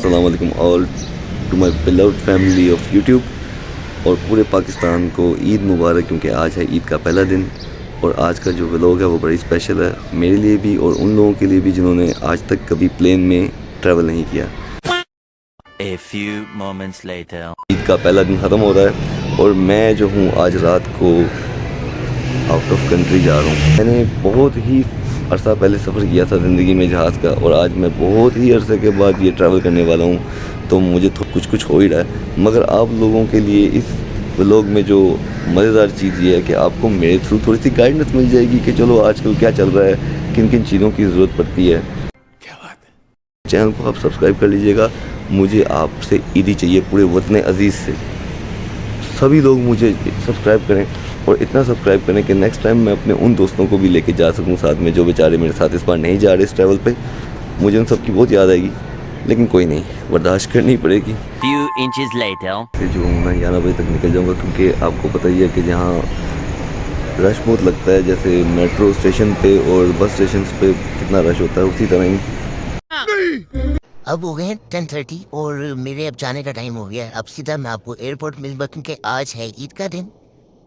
अस्सलाम वालेकुम all to my beloved family of YouTube और पूरे पाकिस्तान को ईद मुबारक, क्योंकि आज है ईद का पहला दिन। और आज का जो व्लॉग है वो बड़ी स्पेशल है मेरे लिए भी और उन लोगों के लिए भी जिन्होंने आज तक कभी प्लेन में ट्रैवल नहीं किया। A few moments later. Eid का पहला दिन ख़त्म हो रहा है और मैं जो हूँ आज रात को आउट ऑफ कंट्री जा रहा हूँ। मैंने बहुत ही अरसा पहले सफ़र किया था ज़िंदगी में जहाज़ का और आज मैं बहुत ही अरसे के बाद ये ट्रैवल करने वाला हूँ, तो मुझे तो कुछ हो ही रहा है। मगर आप लोगों के लिए इस व्लॉग में जो मज़ेदार चीज़ ये है कि आपको मेरे थ्रू थोड़ी सी गाइडेंस मिल जाएगी कि चलो आजकल क्या चल रहा है, किन किन चीज़ों की ज़रूरत पड़ती है। क्या बात है। चैनल को आप सब्सक्राइब कर लीजिएगा। मुझे आपसे ईदी चाहिए पूरे वतन अज़ीज़ से। सभी लोग मुझे सब्सक्राइब करें और इतना सब्सक्राइब करें कि नेक्स्ट टाइम मैं अपने उन दोस्तों को भी लेके जा सकूं साथ में जो बेचारे मेरे साथ इस बार नहीं जा रहे इस ट्रैवल पे। मुझे उन सब की बहुत याद आएगी, लेकिन कोई नहीं, बर्दाश्त करनी पड़ेगी। Few inches later. फिर जो मैं 11 बजे तक निकल जाऊँगा, क्योंकि आपको पता ही है कि जहाँ रश बहुत लगता है, जैसे मेट्रो स्टेशन पे और बस स्टेशन पे कितना रश होता है, उसी तरह ही अब हो गए हैं 10:30 और मेरे अब जाने का टाइम हो गया है। अब सीधा मैं आपको एयरपोर्ट मिलूंगा क्योंकि आज है ईद का दिन।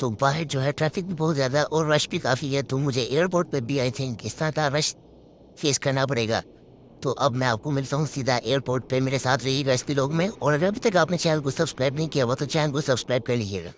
तो बाहर जो है ट्रैफिक भी बहुत ज़्यादा और रश भी काफ़ी है, तो मुझे एयरपोर्ट पे भी आई थिंक इस तरह का रश फेस करना पड़ेगा। तो अब मैं आपको मिलता हूँ सीधा एयरपोर्ट पे। मेरे साथ रहिएगा इस व्लॉग में, और अगर अभी तक आपने चैनल को सब्सक्राइब नहीं किया हुआ तो चैनल को सब्सक्राइब कर लीजिएगा।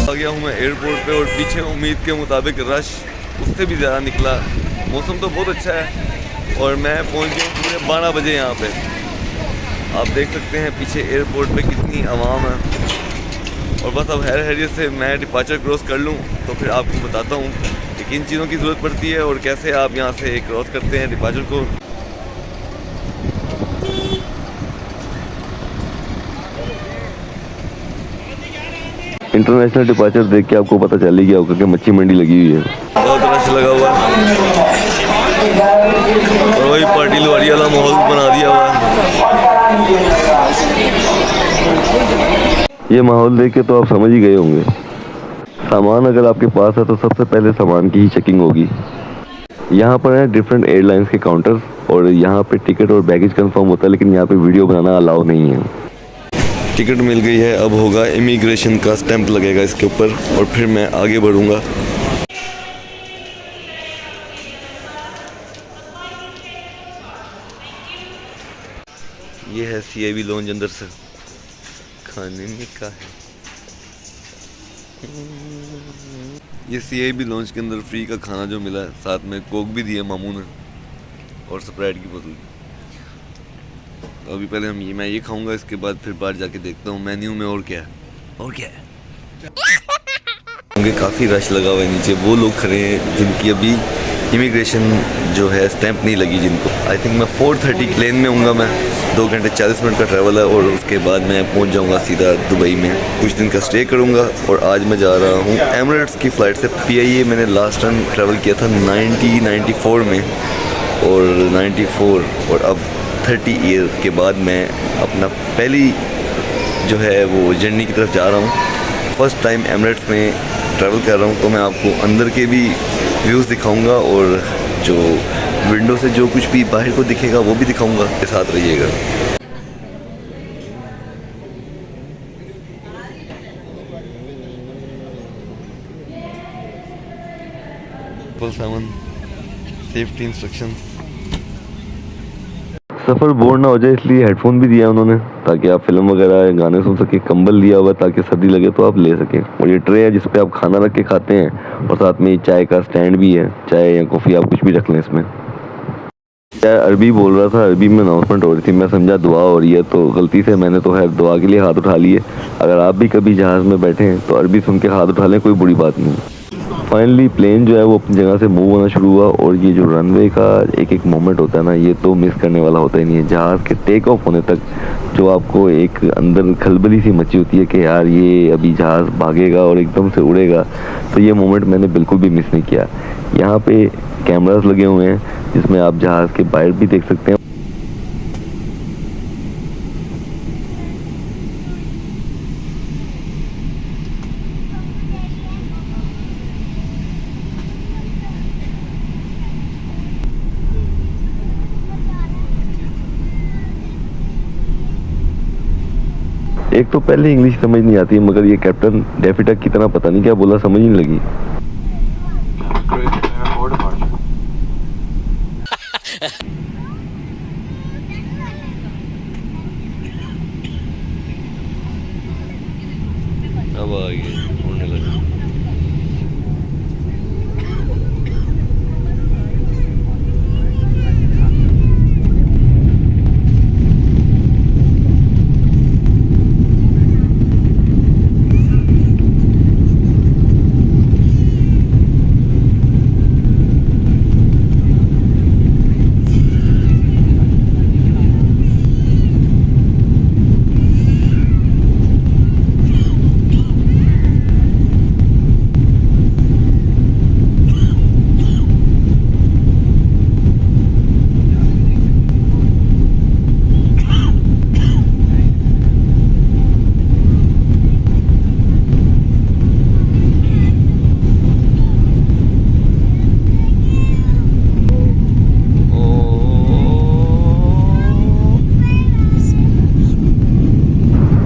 आ गया हूँ मैं एयरपोर्ट पे और पीछे उम्मीद के मुताबिक रश उससे भी ज़्यादा निकला। मौसम तो बहुत अच्छा है और मैं पहुँच गया पूरे 12 बजे यहाँ पे। आप देख सकते हैं पीछे एयरपोर्ट पे कितनी आवाम है। और बस अब हैरियत से मैं डिपार्चर क्रॉस कर लूँ तो फिर आपको बताता हूँ कि किन चीज़ों की ज़रूरत पड़ती है और कैसे आप यहाँ से क्रॉस करते हैं डिपार्चर को। इंटरनेशनल डिपार्चर देख के आपको पता चल ही गया होगा कि मच्छी मंडी लगी हुई है, बहुत रश लगा हुआ है और वही पार्टी लुआरी वाला माहौल बना दिया हुआ है। ये माहौल देख के तो आप समझ ही गए होंगे, सामान अगर आपके पास है तो सबसे पहले सामान की ही चेकिंग होगी। यहाँ पर है डिफरेंट एयरलाइंस के काउंटर्स और यहाँ पे टिकट और बैगेज कंफर्म होता है, लेकिन यहाँ पे वीडियो बनाना अलाउ नहीं है। टिकट मिल गई है, अब होगा इमिग्रेशन का स्टैंप लगेगा इसके ऊपर और फिर मैं आगे बढ़ूंगा। ये है CIB लॉन्ज, अंदर से खाने में का है। ये CIB लॉन्ज के अंदर फ्री का खाना जो मिला है, साथ में कोक भी दिया मामू ने और स्प्राइट की बोतल। अभी पहले मैं ये खाऊंगा, इसके बाद फिर बाहर जाके देखता हूँ मेन्यू में और क्या है। क्योंकि काफ़ी रश लगा हुआ है नीचे, वो लोग खड़े हैं जिनकी अभी इमिग्रेशन जो है स्टैंप नहीं लगी जिनको। आई थिंक मैं 4:30 प्लेन में हूँगा। मैं 2 घंटे 40 मिनट का ट्रैवल है और उसके बाद मैं पहुँच जाऊँगा सीधा दुबई में। कुछ दिन का स्टे करूँगा और आज मैं जा रहा हूँ एमिरेट्स की फ़्लाइट से। PIA मैंने लास्ट टाइम ट्रैवल किया था 1994 में और 94 और अब 30 ईयर के बाद मैं अपना पहली जो है वो जर्नी की तरफ जा रहा हूँ। फर्स्ट टाइम एमिरेट्स में ट्रैवल कर रहा हूँ, तो मैं आपको अंदर के भी व्यूज़ दिखाऊंगा और जो विंडो से जो कुछ भी बाहर को दिखेगा वो भी दिखाऊंगा। के साथ रहिएगा। फुल सामान सेफ्टी इंस्ट्रक्शंस। सफ़र बोर ना हो जाए इसलिए हेडफोन भी दिया है उन्होंने, ताकि आप फिल्म वगैरह या गाने सुन सके। कंबल दिया हुआ ताकि सर्दी लगे तो आप ले सकें। और ये ट्रे है जिस पे आप खाना रख के खाते हैं, और साथ में चाय का स्टैंड भी है, चाय या कॉफ़ी आप कुछ भी रख लें इसमें। क्या अरबी बोल रहा था, अरबी में अनाउंसमेंट हो रही थी, मैं समझा दुआ हो रही है, तो गलती से मैंने तो खैर दुआ के लिए हाथ उठा लिए। अगर आप भी कभी जहाज़ में बैठे हैं तो अरबी सुन के हाथ उठा लें, कोई बुरी बात नहीं। फाइनली प्लेन जो है वो अपनी जगह से मूव होना शुरू हुआ, और ये जो रनवे का एक एक मोमेंट होता है ना, ये तो मिस करने वाला होता ही नहीं है। जहाज़ के टेक ऑफ होने तक जो आपको एक अंदर खलबली सी मची होती है कि यार ये अभी जहाज़ भागेगा और एकदम से उड़ेगा, तो ये मोमेंट मैंने बिल्कुल भी मिस नहीं किया। यहाँ पे कैमरास लगे हुए हैं जिसमें आप जहाज़ के बाहर भी देख सकते हैं। एक तो पहले इंग्लिश समझ नहीं आती, मगर ये कैप्टन डेफी डक की तरह पता नहीं क्या बोला, समझ नहीं लगी। अब आ गए, उड़ने लगे।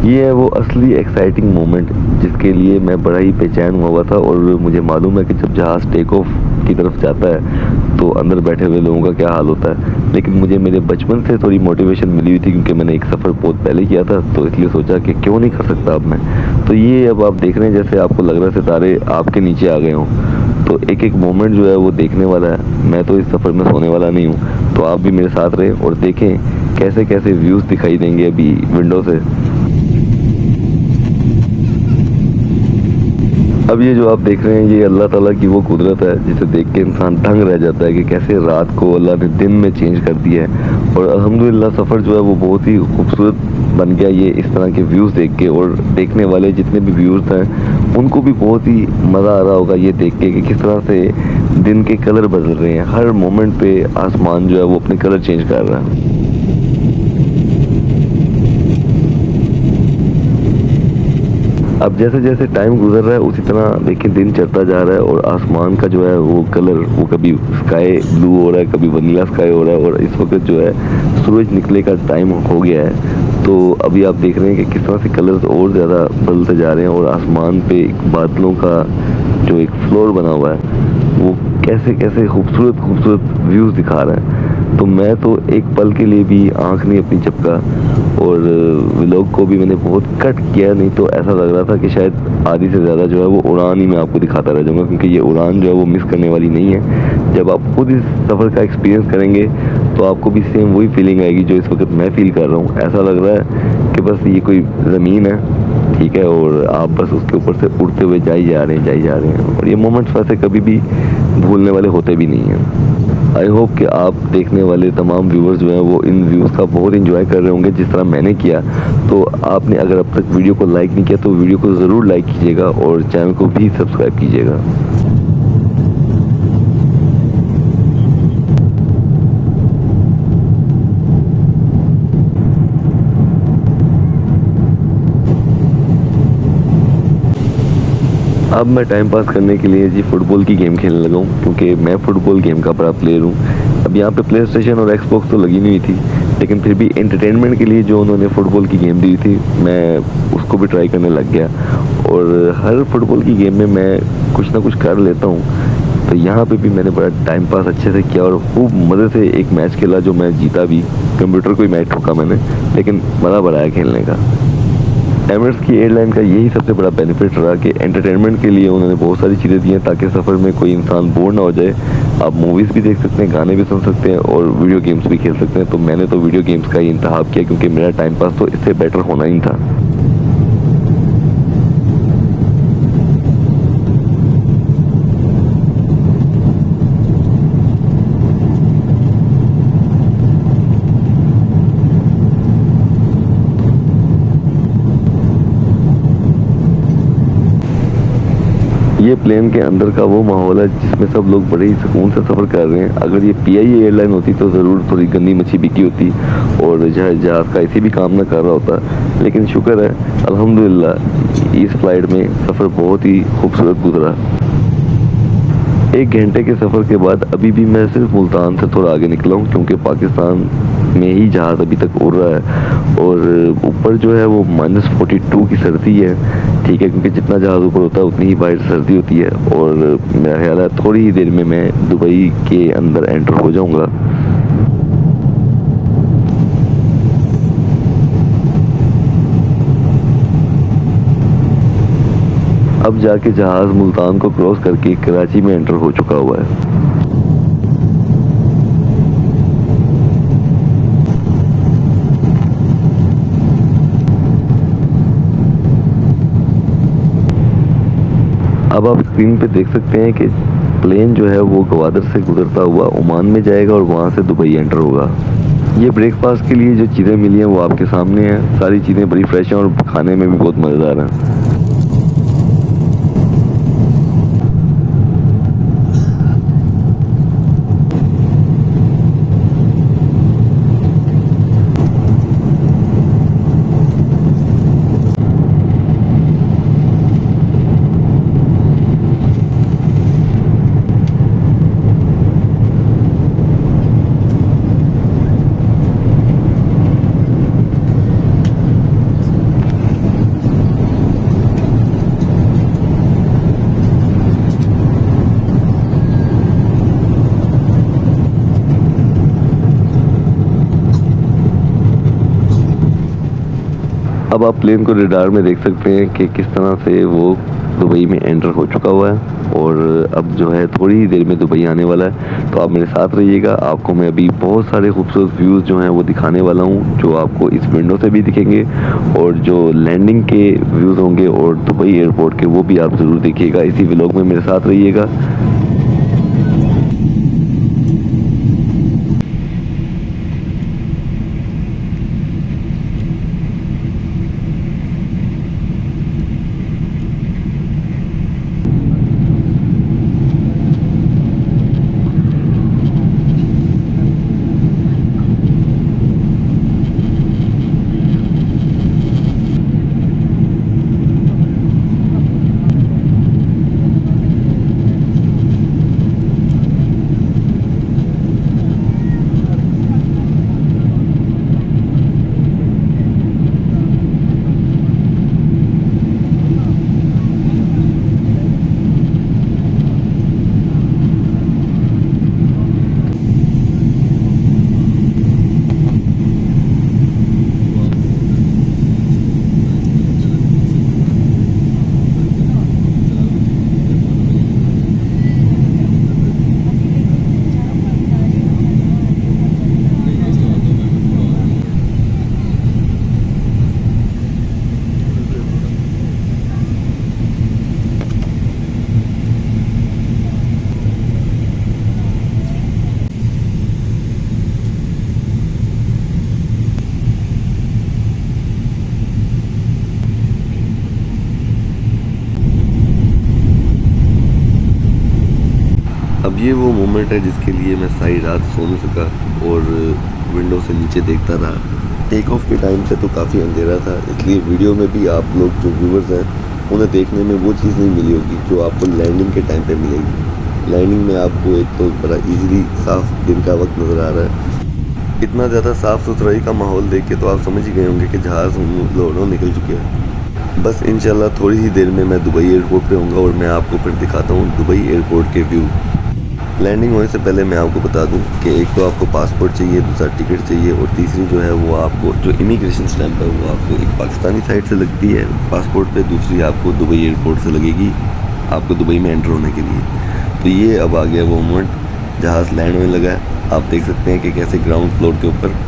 ये है वो असली एक्साइटिंग मोमेंट जिसके लिए मैं बड़ा ही बेचैन हुआ था। और मुझे मालूम है कि जब जहाज़ टेक ऑफ की तरफ जाता है तो अंदर बैठे हुए लोगों का क्या हाल होता है। लेकिन मुझे मेरे बचपन से थोड़ी मोटिवेशन मिली हुई थी, क्योंकि मैंने एक सफ़र बहुत पहले किया था, तो इसलिए सोचा कि क्यों नहीं कर सकता अब मैं। तो ये अब आप देख रहे हैं जैसे आपको लग रहा है सितारे आपके नीचे आ गए हों। तो एक एक मोमेंट जो है वो देखने वाला है। मैं तो इस सफ़र में सोने वाला नहीं हूँ, तो आप भी मेरे साथ रहें और देखें कैसे कैसे व्यूज़ दिखाई देंगे अभी विंडो से। अब ये जो आप देख रहे हैं ये अल्लाह ताला की वो कुदरत है जिसे देख के इंसान दंग रह जाता है कि कैसे रात को अल्लाह ने दिन में चेंज कर दिया है। और अल्हम्दुलिल्लाह सफ़र जो है वो बहुत ही खूबसूरत बन गया ये इस तरह के व्यूज़ देख के। और देखने वाले जितने भी व्यूज़ हैं उनको भी बहुत ही मज़ा आ रहा होगा ये देख के कि किस तरह से दिन के कलर बदल रहे हैं। हर मोमेंट पे आसमान जो है वो अपने कलर चेंज कर रहा है। अब जैसे जैसे टाइम गुजर रहा है उसी तरह देखिए दिन चढ़ता जा रहा है, और आसमान का जो है वो कलर वो कभी स्काई ब्लू हो रहा है, कभी वनीला स्काई हो रहा है। और इस वक्त जो है सूरज निकले का टाइम हो गया है, तो अभी आप देख रहे हैं कि किस तरह से कलर्स और ज़्यादा बदलते जा रहे हैं। और आसमान पे बादलों का जो एक फ्लोर बना हुआ है वो कैसे कैसे खूबसूरत खूबसूरत व्यूज़ दिखा रहा है। तो मैं तो एक पल के लिए भी आंख नहीं अपनी झपका, और व्लॉग को भी मैंने बहुत कट किया, नहीं तो ऐसा लग रहा था कि शायद आधी से ज़्यादा जो है वो उड़ान ही मैं आपको दिखाता रह जाऊँगा, क्योंकि ये उड़ान जो है वो मिस करने वाली नहीं है। जब आप खुद इस सफ़र का एक्सपीरियंस करेंगे तो आपको भी सेम वही फीलिंग आएगी जो इस वक्त मैं फ़ील कर रहा हूँ। ऐसा लग रहा है कि बस ये कोई ज़मीन है, ठीक है, और आप बस उसके ऊपर से उड़ते हुए जाई जा रहे हैं। और ये मोमेंट्स वैसे कभी भी भूलने वाले होते भी नहीं हैं। आई होप कि आप देखने वाले तमाम व्यूअर्स जो हैं वो इन व्यूज़ का बहुत एंजॉय कर रहे होंगे जिस तरह मैंने किया। तो आपने अगर अब तक वीडियो को लाइक नहीं किया तो वीडियो को ज़रूर लाइक कीजिएगा और चैनल को भी सब्सक्राइब कीजिएगा। अब मैं टाइम पास करने के लिए जी फुटबॉल की गेम खेलने लगा हूँ, क्योंकि मैं फुटबॉल गेम का बड़ा प्लेयर हूँ। अब यहाँ पे प्ले स्टेशन और एक्सबॉक्स तो लगी नहीं थी, लेकिन फिर भी एंटरटेनमेंट के लिए जो उन्होंने फुटबॉल की गेम दी थी मैं उसको भी ट्राई करने लग गया। और हर फुटबॉल की गेम में मैं कुछ ना कुछ कर लेता हूँ, तो यहाँ पे भी मैंने बड़ा टाइम पास अच्छे से किया और खूब मज़े से एक मैच खेला जो मैं जीता भी। कंप्यूटर को ही मैच ठोका मैंने, लेकिन मज़ा बड़ा आया खेलने का। एमिरेट्स की एयरलाइन का यही सबसे बड़ा बेनिफिट रहा कि एंटरटेनमेंट के लिए उन्होंने बहुत सारी चीज़ें दी हैं ताकि सफ़र में कोई इंसान बोर ना हो जाए। आप मूवीज़ भी देख सकते हैं, गाने भी सुन सकते हैं और वीडियो गेम्स भी खेल सकते हैं। तो मैंने तो वीडियो गेम्स का ही इंतखाब किया क्योंकि मेरा टाइम पास तो इससे बेटर होना ही था। ये प्लेन के अंदर का वो माहौल है जिसमें सब लोग बड़े ही सुकून से सफ़र कर रहे हैं। अगर ये PIE एयरलाइन होती तो ज़रूर थोड़ी गंदी मच्छी बिकी होती और जहाज़ का ऐसी भी काम ना कर रहा होता। लेकिन शुक्र है अल्हम्दुलिल्लाह इस फ्लाइट में सफ़र बहुत ही खूबसूरत गुजरा। 1 घंटे के सफ़र के बाद अभी भी मैं सिर्फ मुल्तान से थोड़ा आगे निकला हूँ क्योंकि पाकिस्तान में ही जहाज़ अभी तक उड़ रहा है और ऊपर जो है वो -42 की सर्दी है। ठीक है, क्योंकि जितना जहाज़ ऊपर होता है उतनी ही बाहर सर्दी होती है और मेरा ख्याल है थोड़ी ही देर में मैं दुबई के अंदर एंटर हो जाऊँगा। अब जाके जहाज़ मुल्तान को क्रॉस करके कराची में एंटर हो चुका हुआ है। अब आप स्क्रीन पे देख सकते हैं कि प्लेन जो है वो गवादर से गुजरता हुआ ओमान में जाएगा और वहाँ से दुबई एंटर होगा। ये ब्रेकफास्ट के लिए जो चीज़ें मिली हैं वो आपके सामने हैं। सारी चीज़ें बड़ी फ्रेश हैं और खाने में भी बहुत मज़ेदार हैं। अब आप प्लेन को रडार में देख सकते हैं कि किस तरह से वो दुबई में एंटर हो चुका हुआ है और अब जो है थोड़ी ही देर में दुबई आने वाला है। तो आप मेरे साथ रहिएगा, आपको मैं अभी बहुत सारे खूबसूरत व्यूज़ जो हैं वो दिखाने वाला हूँ जो आपको इस विंडो से भी दिखेंगे और जो लैंडिंग के व्यूज़ होंगे और दुबई एयरपोर्ट के वो भी आप ज़रूर देखिएगा। इसी व्लॉग में मेरे साथ रहिएगा। अब ये वो मोमेंट है जिसके लिए मैं सारी रात सो नहीं सका और विंडो से नीचे देखता रहा। टेक ऑफ के टाइम से तो काफ़ी अंधेरा था, इसलिए वीडियो में भी आप लोग जो व्यूवर्स हैं उन्हें देखने में वो चीज़ नहीं मिली होगी जो आपको लैंडिंग के टाइम पे मिलेगी। लैंडिंग में आपको एक तो बड़ा इजीली साफ दिन का वक्त नज़र आ रहा है। इतना ज़्यादा साफ़ सुथराई का माहौल देख के तो आप समझ ही गए होंगे कि जहाज़ लोडों निकल चुके हैं। बस इंशाल्लाह थोड़ी ही देर में मैं दुबई एयरपोर्ट पे होऊंगा और मैं आपको फिर दिखाता हूँ दुबई एयरपोर्ट के व्यू। लैंडिंग होने से पहले मैं आपको बता दूं कि एक तो आपको पासपोर्ट चाहिए, दूसरा टिकट चाहिए और तीसरी जो है वो आपको जो इमिग्रेशन स्टैंप है वो आपको एक पाकिस्तानी साइड से लगती है पासपोर्ट पे, दूसरी आपको दुबई एयरपोर्ट से लगेगी आपको दुबई में एंटर होने के लिए। तो ये अब आ गया वो मोमेंट, जहाज़ लैंड होने लगा है। आप देख सकते हैं कि कैसे ग्राउंड फ्लोर के ऊपर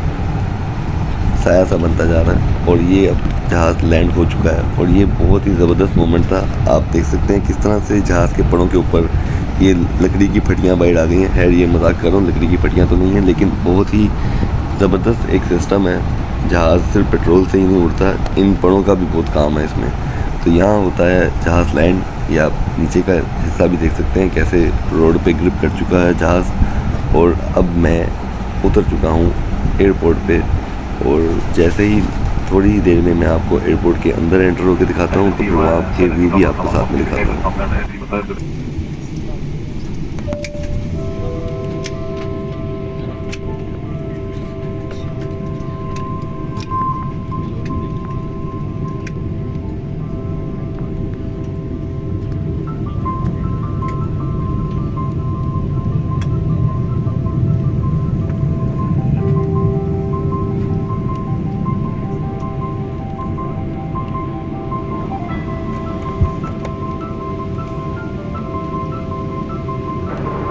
साया सा बनता जा रहा है और ये अब जहाज़ लैंड हो चुका है और ये बहुत ही ज़बरदस्त मोमेंट था। आप देख सकते हैं किस तरह से जहाज़ के पड़ों के ऊपर ये लकड़ी की फटियाँ बाहर आ गई हैं। खैर ये मजाक कर रहा हूँ, लकड़ी की फटियाँ तो नहीं हैं, लेकिन बहुत ही ज़बरदस्त एक सिस्टम है। जहाज़ सिर्फ पेट्रोल से ही नहीं उड़ता, इन पड़ों का भी बहुत काम है इसमें। तो यहाँ होता है जहाज़ लैंड, या आप नीचे का हिस्सा भी देख सकते हैं कैसे रोड पे ग्रिप कर चुका है जहाज़। और अब मैं उतर चुका हूँ एयरपोर्ट पे और जैसे ही थोड़ी ही देर में मैं आपको एयरपोर्ट के अंदर एंटर होकर दिखाता हूँ, तो फिर वहाँ के व्यू भी आपको साथ में दिखाता हूँ।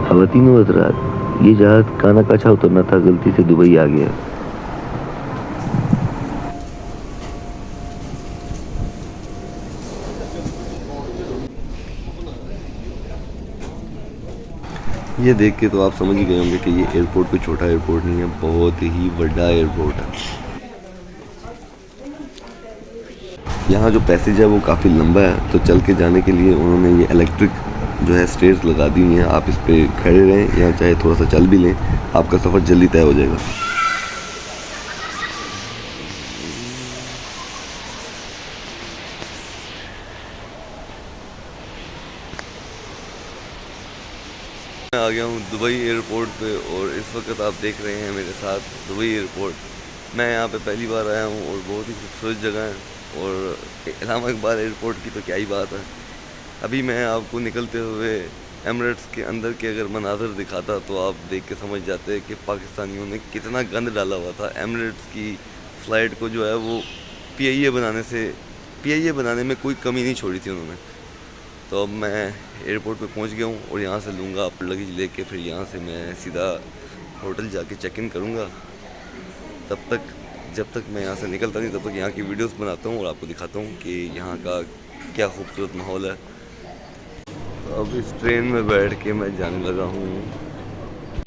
खवातीन व हज़रात, ये जहाज़ काना काछा उतरना था, गलती से दुबई आ गया। ये देख के तो आप समझ ही गए होंगे कि ये एयरपोर्ट कोई छोटा एयरपोर्ट नहीं है, बहुत ही बड़ा एयरपोर्ट है। यहाँ जो पैसेज है वो काफ़ी लंबा है, तो चल के जाने के लिए उन्होंने ये इलेक्ट्रिक जो है स्टेयर्स लगा दी हुई हैं। आप इस पे खड़े रहें या चाहे थोड़ा सा चल भी लें, आपका सफ़र जल्दी तय हो जाएगा। मैं आ गया हूँ दुबई एयरपोर्ट पे और इस वक्त आप देख रहे हैं मेरे साथ दुबई एयरपोर्ट। मैं यहाँ पे पहली बार आया हूँ और बहुत ही खूबसूरत जगह है और इलामा इकबाल एयरपोर्ट की तो क्या ही बात है। अभी मैं आपको निकलते हुए एमिरेट्स के अंदर के अगर मनाज़र दिखाता तो आप देख के समझ जाते कि पाकिस्तानियों ने कितना गंद डाला हुआ था। एमिरेट्स की फ़्लाइट को जो है वो पीआईए बनाने में कोई कमी नहीं छोड़ी थी उन्होंने। तो अब मैं एयरपोर्ट पे पहुंच गया हूं और यहाँ से लूँगा आप लगेज लेके, फिर यहाँ से मैं सीधा होटल जाके चेक इन करूँगा। जब तक मैं यहाँ से निकलता नहीं तब तक यहाँ की वीडियोस बनाता हूँ और आपको दिखाता हूँ कि यहाँ का क्या खूबसूरत माहौल है। तो अब इस ट्रेन में बैठ के मैं जाने लगा हूँ।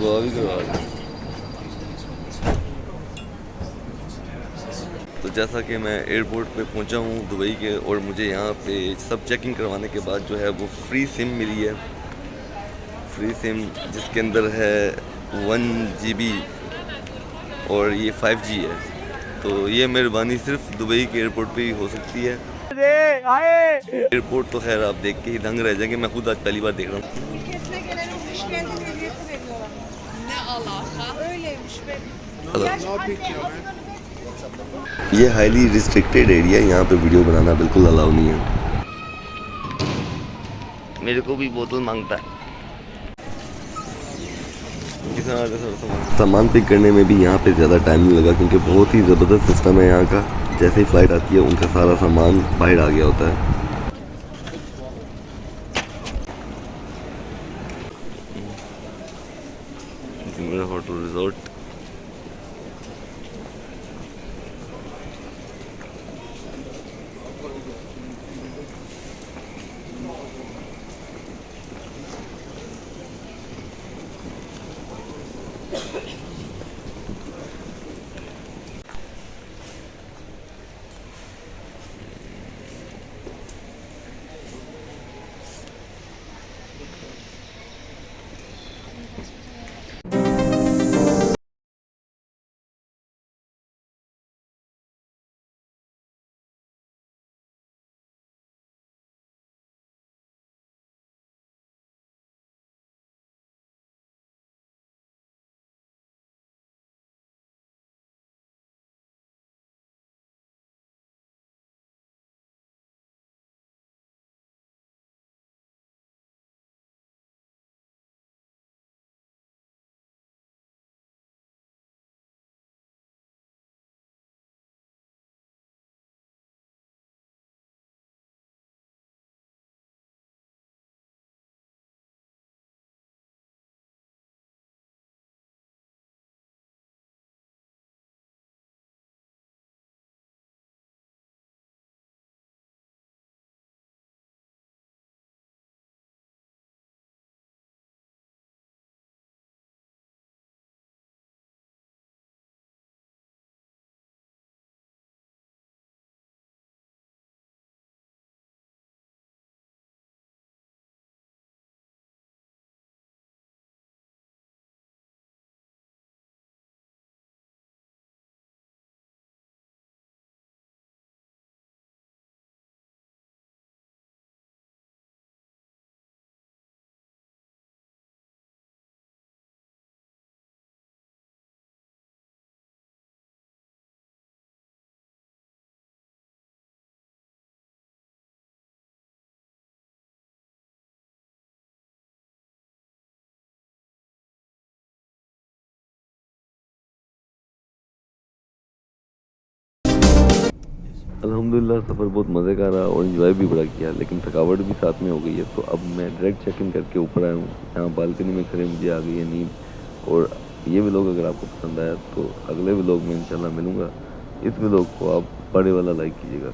वो अभी करवा रहे हैं। तो जैसा कि मैं एयरपोर्ट पे पहुंचा हूँ दुबई के और मुझे यहाँ पे सब चेकिंग करवाने के बाद जो है वो फ्री सिम मिली है। फ्री सिम जिसके अंदर है 1 GB और ये 5G है। तो ये मेहरबानी सिर्फ दुबई के एयरपोर्ट पे ही हो सकती है। एयरपोर्ट तो खैर आप देख के ही दंग रह जाएंगे, मैं खुद आज पहली बार देख रहा हूँ। Ülkesine gelen hoş geldin hediyesi veriyorlar. Ne alaka? Öyleymiş be. ये हाईली रिस्ट्रिक्टेड एरिया है, यहाँ पे वीडियो बनाना बिल्कुल अलाउ नहीं है। मेरे को भी बोतल मांगता है। सामान पिक करने में भी यहाँ पे ज़्यादा टाइम नहीं लगा क्योंकि बहुत ही ज़बरदस्त सिस्टम है यहाँ का। जैसे ही फ़्लाइट आती है उनका सारा सामान बाहर आ गया होता है। मेरा होटल रिजॉर्ट अल्हम्दुलिल्लाह सफ़र बहुत मज़े का रहा और इन्जॉय भी बड़ा किया, लेकिन थकावट भी साथ में हो गई है। तो अब मैं डायरेक्ट चेक इन करके ऊपर आया हूँ, यहाँ बालकनी में खड़े मुझे आ गई है नींद। और ये व्लॉग अगर आपको पसंद आया तो अगले व्लॉग में इंशाल्लाह मिलूँगा। इस व्लॉग को आप बड़े वाला लाइक कीजिएगा।